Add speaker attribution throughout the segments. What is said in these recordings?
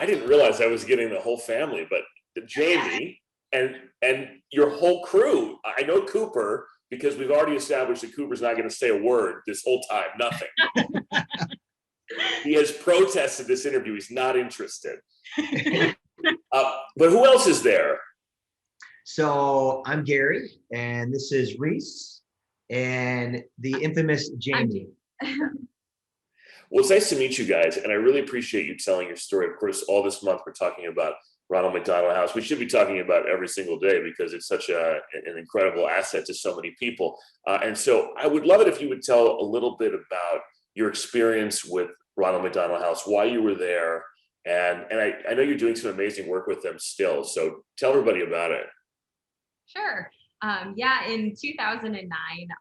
Speaker 1: I didn't realize I was getting the whole family, but Jamie and your whole crew. I know Cooper because we've already established that Cooper's not going to say a word this whole time, nothing. He has protested this interview. He's not interested. But who else is there?
Speaker 2: So I'm Gary, and this is Reese, and the infamous Jamie.
Speaker 1: Well, it's nice to meet you guys, and I really appreciate you telling your story. Of course, all this month we're talking about Ronald McDonald House. We should be talking about every single day because it's such an incredible asset to so many people. And so I would love it if you would tell a little bit about your experience with Ronald McDonald House, why you were there, and I know you're doing some amazing work with them still. So tell everybody about it.
Speaker 3: Sure. In 2009,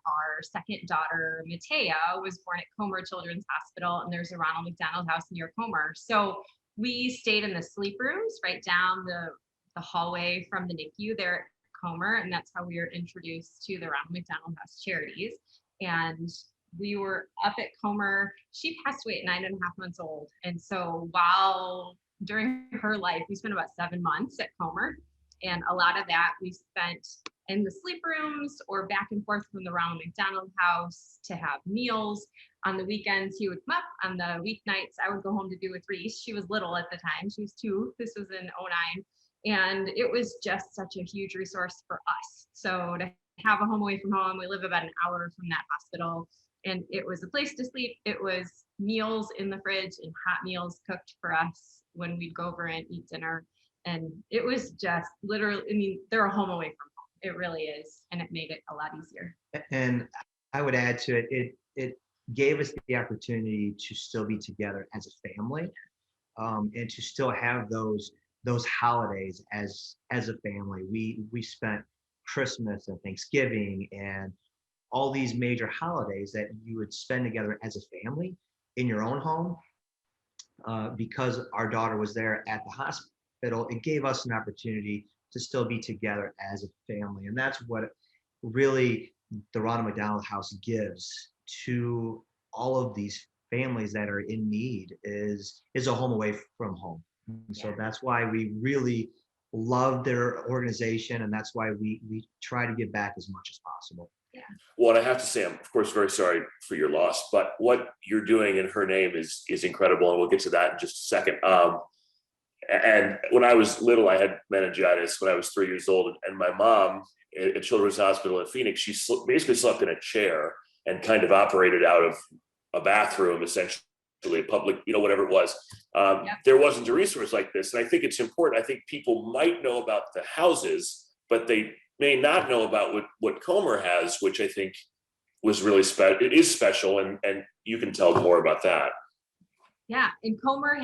Speaker 3: our second daughter, Matea, was born at Comer Children's Hospital, and there's a Ronald McDonald House near Comer. So we stayed in the sleep rooms right down the hallway from the NICU there at Comer, and that's how we were introduced to the Ronald McDonald House Charities. And we were up at Comer. She passed away at 9.5 months old. And so during her life, we spent about 7 months at Comer. And a lot of that we spent in the sleep rooms or back and forth from the Ronald McDonald House to have meals. On the weekends, he would come up. On the weeknights, I would go home to be with Reese. She was little at the time. She was 2. This was in 2009. And it was just such a huge resource for us. So to have a home away from home, we live about an hour from that hospital. And it was a place to sleep. It was meals in the fridge and hot meals cooked for us when we'd go over and eat dinner. And it was just literally, they're a home away from home. It really is. And it made it a lot easier.
Speaker 2: And I would add to it, it gave us the opportunity to still be together as a family, and to still have those holidays as a family. We spent Christmas and Thanksgiving and all these major holidays that you would spend together as a family in your own home. Because our daughter was there at the hospital, it gave us an opportunity to still be together as a family. And that's what really the Ronald McDonald House gives to all of these families that are in need is a home away from home. And so that's why we really love their organization, and that's why we try to give back as much as possible.
Speaker 3: Yeah.
Speaker 1: Well, I have to say, I'm of course very sorry for your loss, but what you're doing in her name is incredible, and we'll get to that in just a second. And when I was little, I had meningitis when I was 3 years old, and my mom at Children's Hospital in Phoenix, she basically slept in a chair and kind of operated out of a bathroom, essentially a public, whatever it was. There wasn't a resource like this, and I think it's important. I think people might know about the houses, but they may not know about what Comer has, which I think was really special. It is special, and you can tell more about that.
Speaker 3: Yeah, and Comer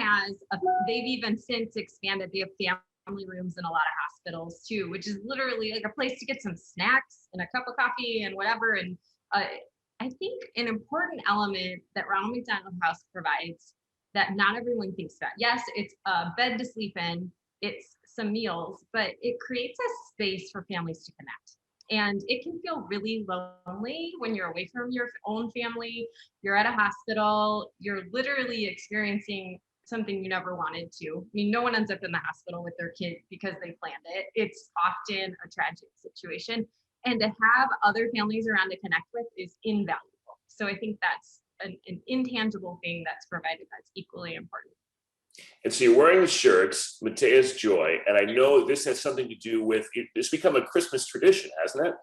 Speaker 3: they've even since expanded. They have family rooms in a lot of hospitals too, which is literally like a place to get some snacks and a cup of coffee and whatever. And I think an important element that Ronald McDonald House provides that not everyone thinks about. Yes, it's a bed to sleep in, it's some meals, but it creates a space for families to connect. And it can feel really lonely when you're away from your own family, you're at a hospital, you're literally experiencing something you never wanted to. I mean, no one ends up in the hospital with their kid because they planned it. It's often a tragic situation. And to have other families around to connect with is invaluable. So I think that's an intangible thing that's provided that's equally important.
Speaker 1: And so you're wearing the shirts, Mateus Joy, and I know this has something to do with, it's become a Christmas tradition, hasn't it?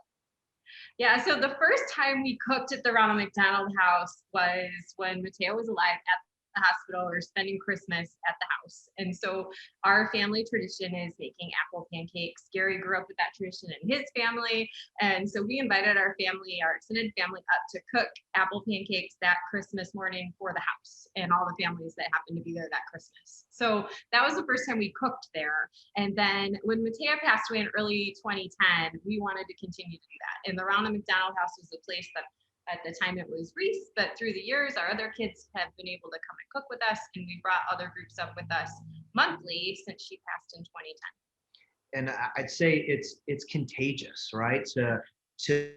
Speaker 3: Yeah, so the first time we cooked at the Ronald McDonald House was when Mateo was alive at the hospital or spending Christmas at the house. And so our family tradition is making apple pancakes. Gary grew up with that tradition in his family. And so we invited our extended family up to cook apple pancakes that Christmas morning for the house and all the families that happened to be there that Christmas. So that was the first time we cooked there. And then when Matea passed away in early 2010, we wanted to continue to do that. And the Ronald McDonald House was a place that at the time it was Reese, but through the years, our other kids have been able to come and cook with us, and we brought other groups up with us monthly since she passed in 2010.
Speaker 2: And I'd say it's contagious, right? To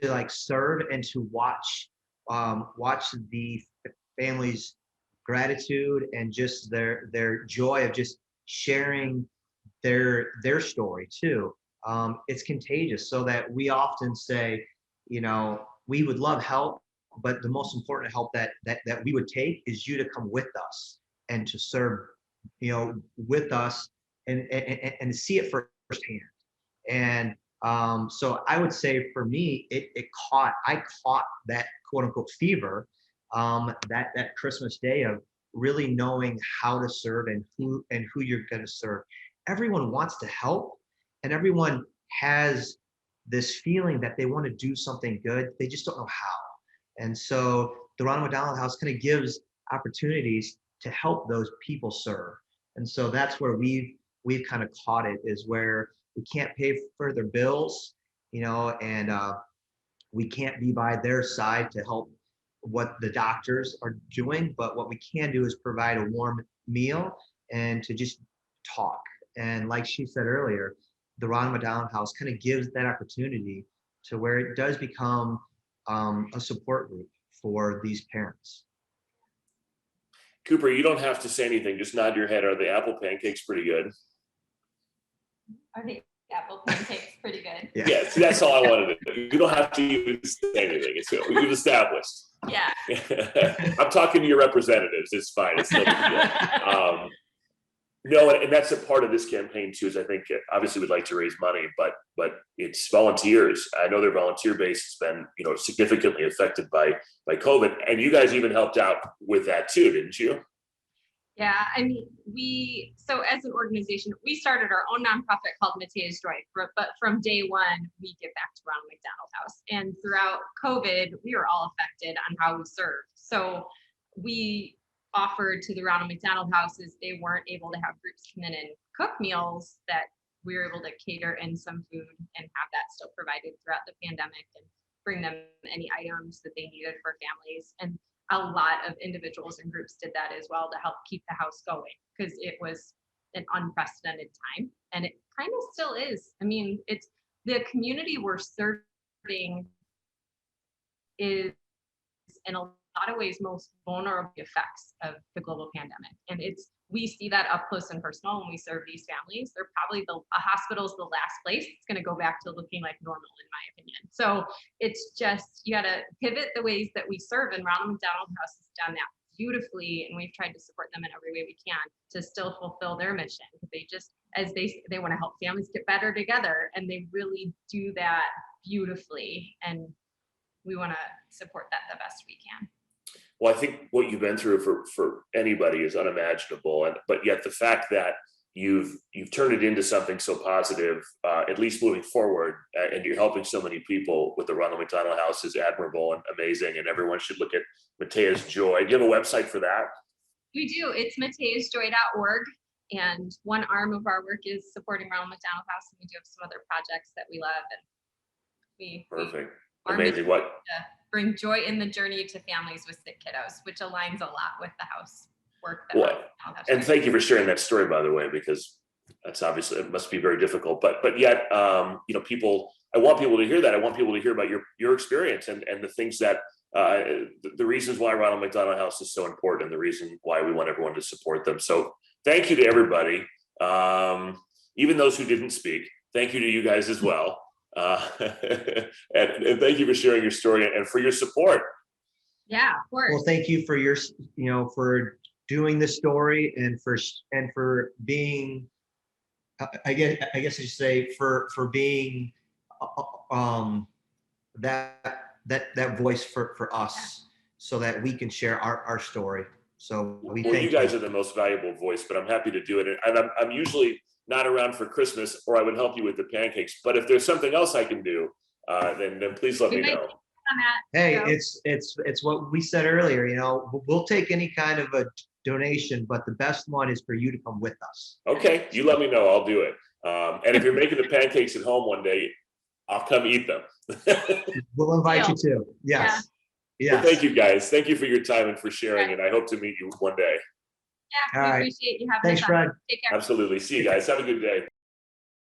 Speaker 2: like serve and to watch the family's gratitude and just their joy of just sharing their story too. It's contagious, so that we often say, we would love help, but the most important help that we would take is you to come with us and to serve, with us, and see it firsthand. And so I would say for me, I caught that quote unquote fever, that Christmas day of really knowing how to serve and who you're going to serve. Everyone wants to help, and everyone has this feeling that they want to do something good. They just don't know how. And so the Ronald McDonald House kind of gives opportunities to help those people serve. And so that's where we've kind of caught it, is where we can't pay for their bills, and we can't be by their side to help what the doctors are doing, but what we can do is provide a warm meal and to just talk. And like she said earlier, the Ronald McDonald House kind of gives that opportunity to where it does become a support group for these parents.
Speaker 1: Cooper, you don't have to say anything. Just nod your head. Are the apple pancakes pretty good?
Speaker 3: Are the apple pancakes pretty good?
Speaker 1: Yeah, see, that's all I wanted to do. You don't have to even say anything. We've established.
Speaker 3: Yeah.
Speaker 1: I'm talking to your representatives. It's fine. It's no big deal. No, and that's a part of this campaign too, is I think obviously we'd like to raise money, but it's volunteers. I know their volunteer base has been, significantly affected by COVID, and you guys even helped out with that too, didn't you?
Speaker 3: Yeah, I mean, so as an organization, we started our own nonprofit called Mateus Joy, but from day one, we give back to Ronald McDonald House. And throughout COVID, we were all affected on how we serve. So we offered to the Ronald McDonald Houses, they weren't able to have groups come in and cook meals, that we were able to cater in some food and have that still provided throughout the pandemic, and bring them any items that they needed for families. And a lot of individuals and groups did that as well to help keep the house going, because it was an unprecedented time, and it kind of still is. I mean, it's the community we're serving is in a lot of ways most vulnerable effects of the global pandemic, and we see that up close and personal when we serve these families. They're probably a hospital's the last place it's going to go back to looking like normal, in my opinion. So it's just, you got to pivot the ways that we serve, and Ronald McDonald House has done that beautifully, and we've tried to support them in every way we can to still fulfill their mission. They just, as they want to help families get better together, and they really do that beautifully, and we want to support that the best we can.
Speaker 1: Well, I think what you've been through for anybody is unimaginable, but yet the fact that you've turned it into something so positive, at least moving forward, and you're helping so many people with the Ronald McDonald House is admirable and amazing, and everyone should look at Mateus Joy. Do you have a website for that?
Speaker 3: We do. It's mateusjoy.org, and one arm of our work is supporting Ronald McDonald House, and we do have some other projects that we love, and
Speaker 1: perfect. Amazing. What?
Speaker 3: Bring joy in the journey to families with sick kiddos, which aligns a lot with the house work.
Speaker 1: And thank you for sharing that story, by the way, because that's obviously, it must be very difficult, but yet, I want people to hear that. I want people to hear about your experience and the things that, the reasons why Ronald McDonald House is so important, and the reason why we want everyone to support them. So thank you to everybody, even those who didn't speak. Thank you to you guys as well. And thank you for sharing your story and for your support.
Speaker 3: Yeah, of course.
Speaker 2: Well, thank you for your, for doing this story, and for being, I guess I should say, for being that voice for us, so that we can share our story. So
Speaker 1: you guys are the most valuable voice, but I'm happy to do it. And I'm usually not around for Christmas, or I would help you with the pancakes. But if there's something else I can do, then please let me know.
Speaker 2: Hey, it's what we said earlier. We'll take any kind of a donation, but the best one is for you to come with us.
Speaker 1: Okay, you let me know. I'll do it. And if you're making the pancakes at home one day, I'll come eat them.
Speaker 2: We'll invite you too. Yes.
Speaker 3: Yeah.
Speaker 1: Well, thank you guys. Thank you for your time and for sharing. And I hope to meet you one day.
Speaker 3: Yeah, we appreciate you having us.
Speaker 2: Thanks, Fred.
Speaker 3: Take care.
Speaker 1: Absolutely. See you guys. Have a good day.